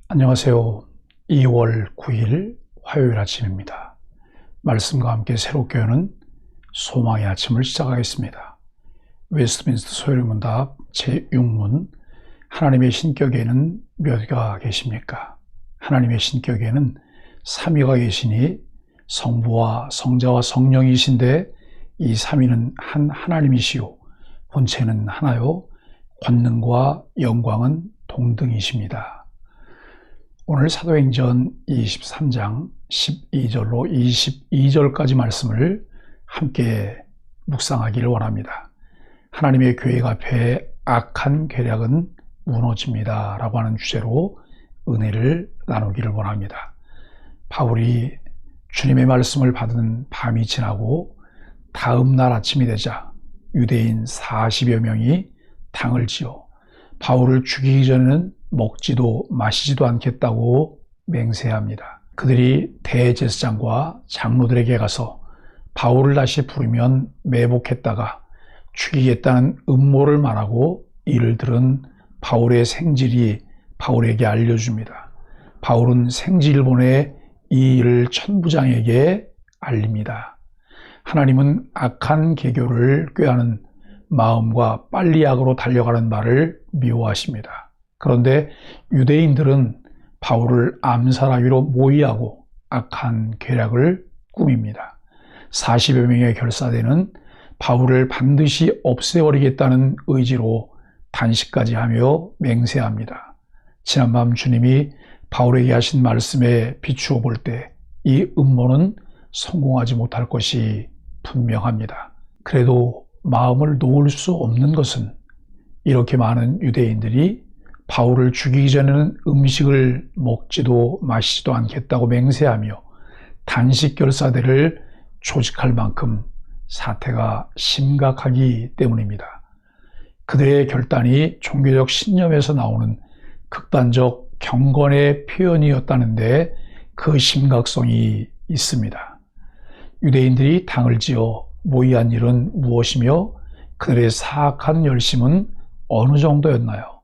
안녕하세요. 2월 9일 화요일 아침입니다. 말씀과 함께 새롭게 여는 소망의 아침을 시작하겠습니다. 웨스트민스터 소요리문답 제6문, 하나님의 신격에는 몇가 계십니까? 하나님의 신격에는 삼위가 계시니 성부와 성자와 성령이신데 이 삼위는 한 하나님이시요 본체는 하나요 권능과 영광은 동등이십니다. 오늘 사도행전 23장 12절로 22절까지 말씀을 함께 묵상하기를 원합니다. 하나님의 계획 앞에 악한 계략은 무너집니다 라고 하는 주제로 은혜를 나누기를 원합니다. 바울이 주님의 말씀을 받은 밤이 지나고 다음 날 아침이 되자 유대인 40여 명이 당을 지어 바울을 죽이기 전에는 먹지도 마시지도 않겠다고 맹세합니다. 그들이 대제사장과 장로들에게 가서 바울을 다시 부르면 매복했다가 죽이겠다는 음모를 말하고 이를 들은 바울의 생질이 바울에게 알려줍니다. 바울은 생질을 보내 이 일을 천부장에게 알립니다. 하나님은 악한 계교를 꾀하는 마음과 빨리 악으로 달려가는 말을 미워하십니다. 그런데 유대인들은 바울을 암살하기로 모의하고 악한 계략을 꾸밉니다. 40여 명의 결사대는 바울을 반드시 없애버리겠다는 의지로 단식까지 하며 맹세합니다. 지난밤 주님이 바울에게 하신 말씀에 비추어 볼 때 이 음모는 성공하지 못할 것이 분명합니다. 그래도 마음을 놓을 수 없는 것은 이렇게 많은 유대인들이 바울을 죽이기 전에는 음식을 먹지도 마시지도 않겠다고 맹세하며 단식 결사대를 조직할 만큼 사태가 심각하기 때문입니다. 그들의 결단이 종교적 신념에서 나오는 극단적 경건의 표현이었다는데 그 심각성이 있습니다. 유대인들이 당을 지어 모의한 일은 무엇이며 그들의 사악한 열심은 어느 정도였나요?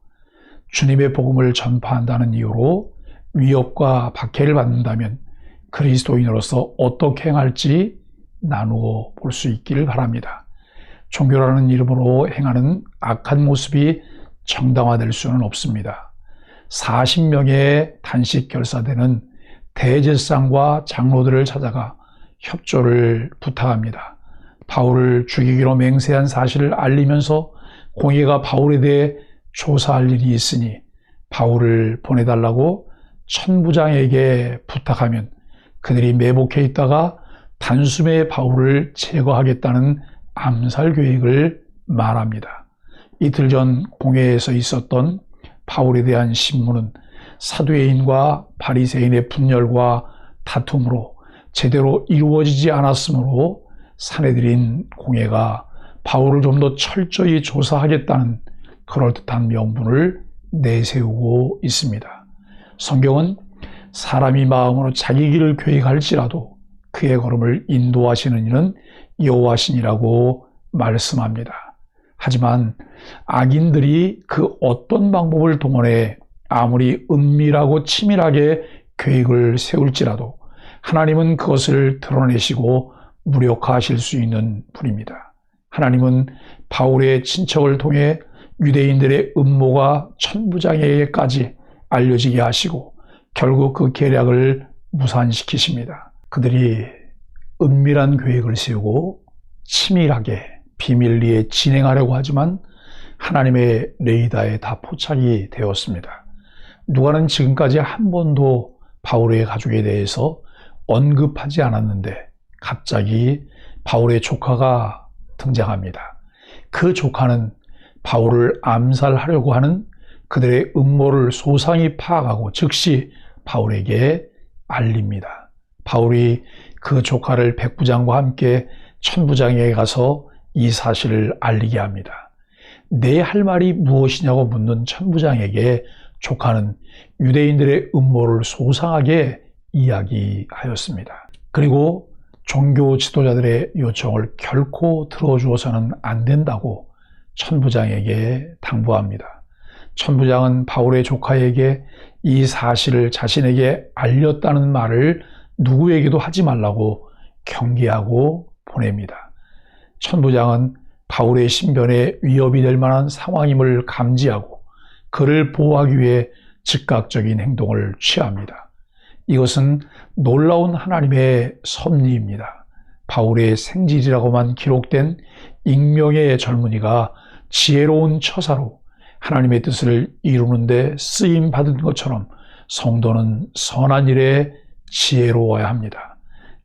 주님의 복음을 전파한다는 이유로 위협과 박해를 받는다면 그리스도인으로서 어떻게 행할지 나누어 볼 수 있기를 바랍니다. 종교라는 이름으로 행하는 악한 모습이 정당화될 수는 없습니다. 40명의 단식 결사대는 대제사장과 장로들을 찾아가 협조를 부탁합니다. 바울을 죽이기로 맹세한 사실을 알리면서 공회가 바울에 대해 조사할 일이 있으니 바울을 보내달라고 천부장에게 부탁하면 그들이 매복해 있다가 단숨에 바울을 제거하겠다는 암살 계획을 말합니다. 이틀 전 공회에서 있었던 바울에 대한 신문은 사두개인과 바리새인의 분열과 다툼으로 제대로 이루어지지 않았으므로 사내들인 공회가 바울을 좀 더 철저히 조사하겠다는 그럴듯한 명분을 내세우고 있습니다. 성경은 사람이 마음으로 자기 길을 계획할지라도 그의 걸음을 인도하시는 이는 여호와시니라고 말씀합니다. 하지만 악인들이 그 어떤 방법을 동원해 아무리 은밀하고 치밀하게 계획을 세울지라도 하나님은 그것을 드러내시고 무력화하실 수 있는 분입니다. 하나님은 바울의 친척을 통해 유대인들의 음모가 천부장에게까지 알려지게 하시고 결국 그 계략을 무산시키십니다. 그들이 은밀한 계획을 세우고 치밀하게 비밀리에 진행하려고 하지만 하나님의 레이더에 다 포착이 되었습니다. 누가는 지금까지 한 번도 바울의 가족에 대해서 언급하지 않았는데 갑자기 바울의 조카가 등장합니다. 그 조카는 바울을 암살하려고 하는 그들의 음모를 소상히 파악하고 즉시 바울에게 알립니다. 바울이 그 조카를 백부장과 함께 천부장에게 가서 이 사실을 알리게 합니다. 내 할 말이 무엇이냐고 묻는 천부장에게 조카는 유대인들의 음모를 소상하게 이야기하였습니다. 그리고 종교 지도자들의 요청을 결코 들어주어서는 안 된다고 천부장에게 당부합니다. 천부장은 바울의 조카에게 이 사실을 자신에게 알렸다는 말을 누구에게도 하지 말라고 경계하고 보냅니다. 천부장은 바울의 신변에 위협이 될 만한 상황임을 감지하고 그를 보호하기 위해 즉각적인 행동을 취합니다. 이것은 놀라운 하나님의 섭리입니다. 바울의 생질이라고만 기록된 익명의 젊은이가 지혜로운 처사로 하나님의 뜻을 이루는 데 쓰임 받은 것처럼 성도는 선한 일에 지혜로워야 합니다.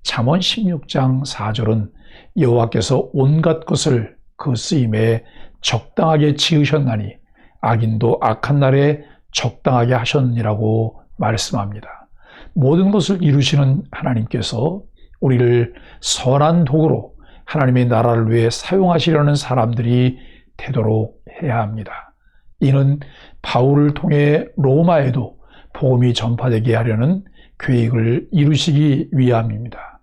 잠언 16장 4절은 여호와께서 온갖 것을 그 쓰임에 적당하게 지으셨나니 악인도 악한 날에 적당하게 하셨느니라고 말씀합니다. 모든 것을 이루시는 하나님께서 우리를 선한 도구로 하나님의 나라를 위해 사용하시려는 사람들이 되도록 해야 합니다. 이는 바울을 통해 로마에도 복음이 전파되게 하려는 계획을 이루시기 위함입니다.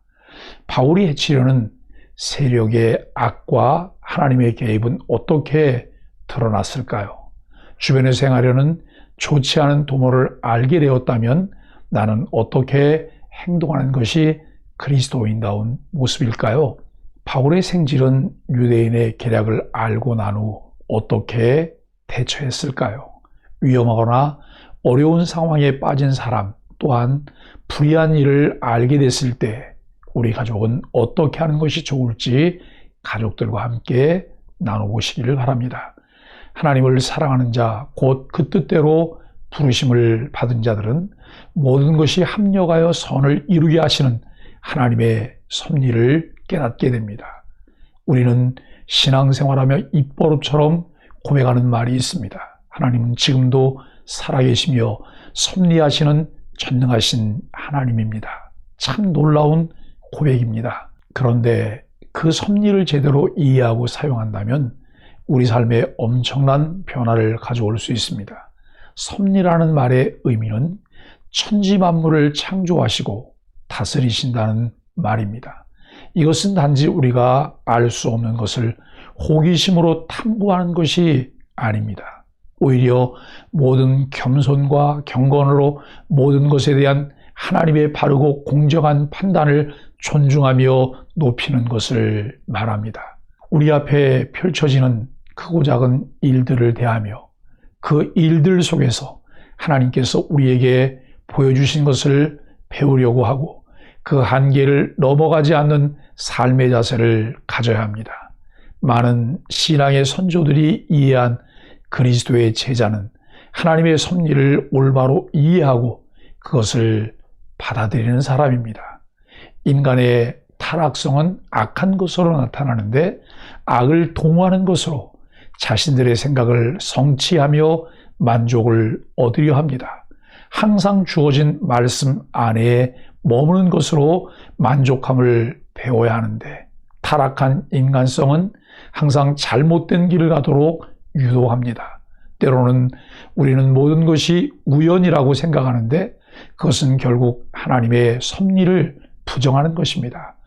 바울이 해치려는 세력의 악과 하나님의 개입은 어떻게 드러났을까요? 주변에서 행하려는 좋지 않은 도모를 알게 되었다면 나는 어떻게 행동하는 것이 그리스도인다운 모습일까요? 바울의 생질은 유대인의 계략을 알고 난 후 어떻게 대처했을까요? 위험하거나 어려운 상황에 빠진 사람 또한 불의한 일을 알게 됐을 때 우리 가족은 어떻게 하는 것이 좋을지 가족들과 함께 나눠보시기를 바랍니다. 하나님을 사랑하는 자, 곧 그 뜻대로 부르심을 받은 자들은 모든 것이 합력하여 선을 이루게 하시는 하나님의 섭리를 깨닫게 됩니다. 우리는 신앙생활하며 입버릇처럼 고백하는 말이 있습니다. 하나님은 지금도 살아계시며 섭리하시는 전능하신 하나님입니다. 참 놀라운 고백입니다. 그런데 그 섭리를 제대로 이해하고 사용한다면 우리 삶에 엄청난 변화를 가져올 수 있습니다. 섭리라는 말의 의미는 천지 만물을 창조하시고 다스리신다는 말입니다. 이것은 단지 우리가 알 수 없는 것을 호기심으로 탐구하는 것이 아닙니다. 오히려 모든 겸손과 경건으로 모든 것에 대한 하나님의 바르고 공정한 판단을 존중하며 높이는 것을 말합니다. 우리 앞에 펼쳐지는 크고 작은 일들을 대하며 그 일들 속에서 하나님께서 우리에게 보여주신 것을 배우려고 하고 그 한계를 넘어가지 않는 삶의 자세를 가져야 합니다. 많은 신앙의 선조들이 이해한 그리스도의 제자는 하나님의 섭리를 올바로 이해하고 그것을 받아들이는 사람입니다. 인간의 타락성은 악한 것으로 나타나는데 악을 동호하는 것으로 자신들의 생각을 성취하며 만족을 얻으려 합니다. 항상 주어진 말씀 안에 머무는 것으로 만족함을 배워야 하는데 타락한 인간성은 항상 잘못된 길을 가도록 유도합니다. 때로는 우리는 모든 것이 우연이라고 생각하는데 그것은 결국 하나님의 섭리를 부정하는 것입니다.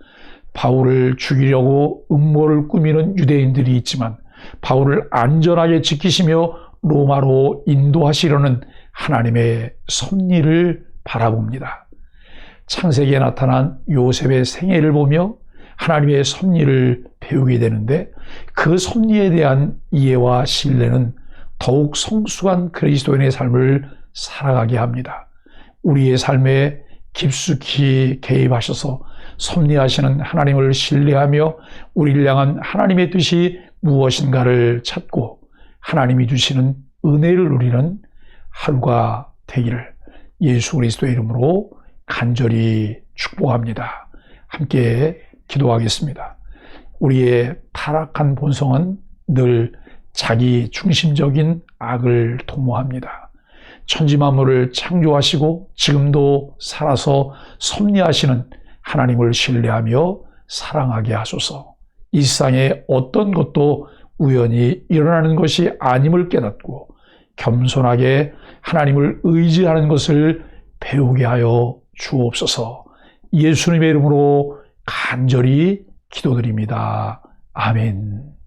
바울을 죽이려고 음모를 꾸미는 유대인들이 있지만 바울을 안전하게 지키시며 로마로 인도하시려는 하나님의 섭리를 바라봅니다. 창세기에 나타난 요셉의 생애를 보며 하나님의 섭리를 배우게 되는데 그 섭리에 대한 이해와 신뢰는 더욱 성숙한 그리스도인의 삶을 살아가게 합니다. 우리의 삶에 깊숙이 개입하셔서 섭리하시는 하나님을 신뢰하며 우리를 향한 하나님의 뜻이 무엇인가를 찾고 하나님이 주시는 은혜를 누리는 하루가 되기를 예수 그리스도의 이름으로 간절히 축복합니다. 함께 기도하겠습니다. 우리의 타락한 본성은 늘 자기 중심적인 악을 도모합니다. 천지 만물을 창조하시고 지금도 살아서 섭리하시는 하나님을 신뢰하며 사랑하게 하소서. 이 세상에 어떤 것도 우연히 일어나는 것이 아님을 깨닫고 겸손하게 하나님을 의지하는 것을 배우게 하여 주옵소서. 예수님의 이름으로 간절히 기도드립니다. 아멘.